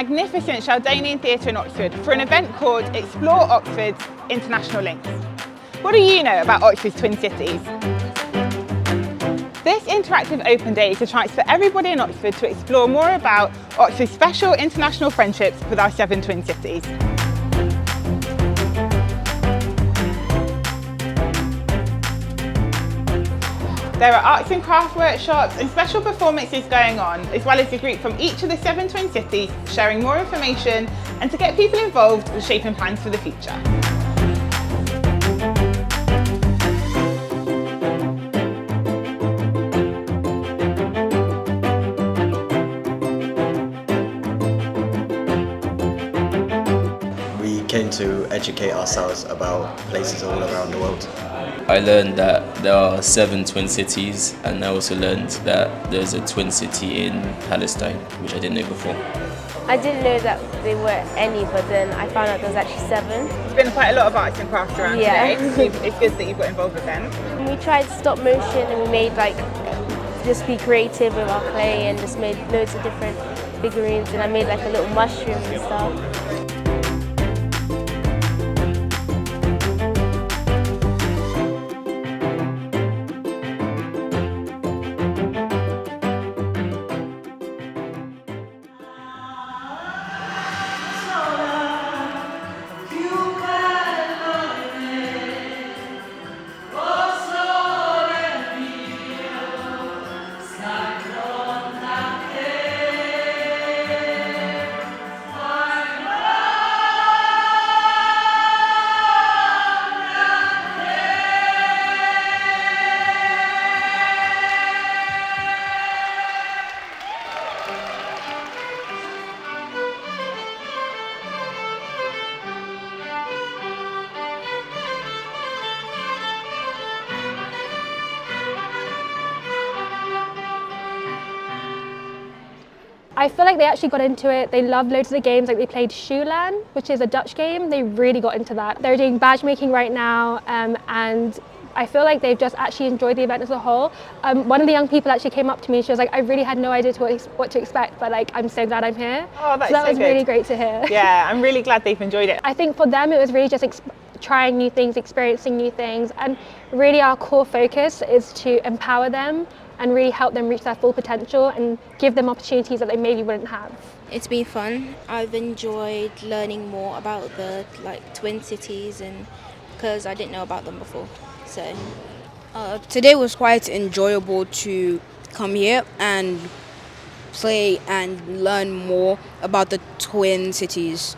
magnificent Sheldonian Theatre in Oxford for an event called Explore Oxford's International Links. What do you know about Oxford's twin cities? This interactive open day is a chance for everybody in Oxford to explore more about Oxford's special international friendships with our 7 twin cities. There are arts and craft workshops and special performances going on, as well as a group from each of the 7 twin cities sharing more information and to get people involved with shaping plans for the future. We came to educate ourselves about places all around the world. I learned that there are 7 twin cities, and I also learned that there's a twin city in Palestine, which I didn't know before. I didn't know that there were any, but then I found out there was actually 7. There's been quite a lot of arts and crafts around today, so it's good that you've got involved with them. We tried stop motion and we made just be creative with our clay and just made loads of different figurines, and I made a little mushroom and stuff. I feel like they actually got into it. They love loads of the games, they played Shoelan, which is a Dutch game. They really got into that. They're doing badge making right now, and I feel like they've just actually enjoyed the event as a whole. One of the young people actually came up to me and she was like, I really had no idea what to expect, but I'm so glad I'm here. Oh, that's so that was good. Really great to hear. Yeah, I'm really glad they've enjoyed it. I think for them it was really just trying new things, experiencing new things, and really our core focus is to empower them and really help them reach their full potential and give them opportunities that they maybe wouldn't have. It's been fun. I've enjoyed learning more about the twin cities, and because I didn't know about them before. So today was quite enjoyable to come here and play and learn more about the twin cities.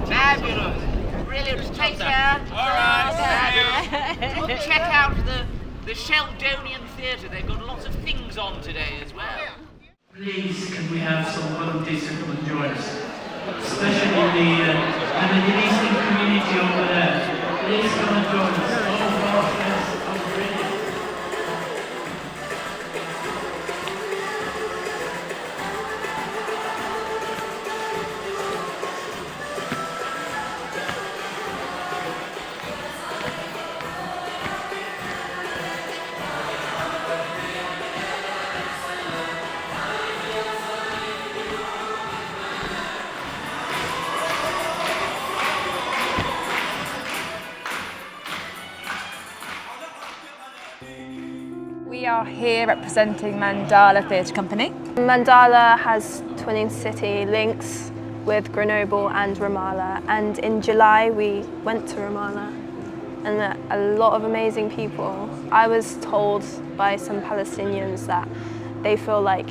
Fabulous. Brilliant. Take care. All right. Check out the Sheldonian Theatre. They've got lots of things on today as well. Please, can we have some volunteers to come and join us? Especially the Middle Eastern community over there. Please come and join us. Oh, gosh, yes. Oh, brilliant. We are here representing Mandala Theatre Company. Mandala has twin city links with Grenoble and Ramallah, and in July we went to Ramallah and met a lot of amazing people. I was told by some Palestinians that they feel like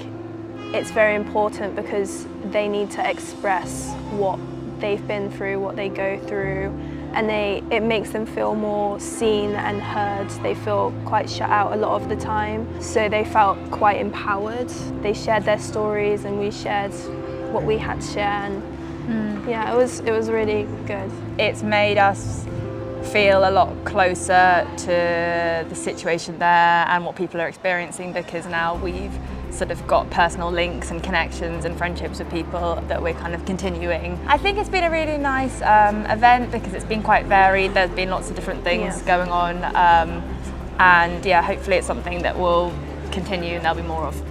it's very important because they need to express what they've been through, what they go through, and it makes them feel more seen and heard. They feel quite shut out a lot of the time, so they felt quite empowered. They shared their stories and we shared what we had to share, and yeah, it was really good. It's made us feel a lot closer to the situation there and what people are experiencing, because now we've sort of got personal links and connections and friendships with people that we're kind of continuing. I think it's been a really nice event because it's been quite varied. There's been lots of different things going on, and yeah, hopefully it's something that will continue and there'll be more of.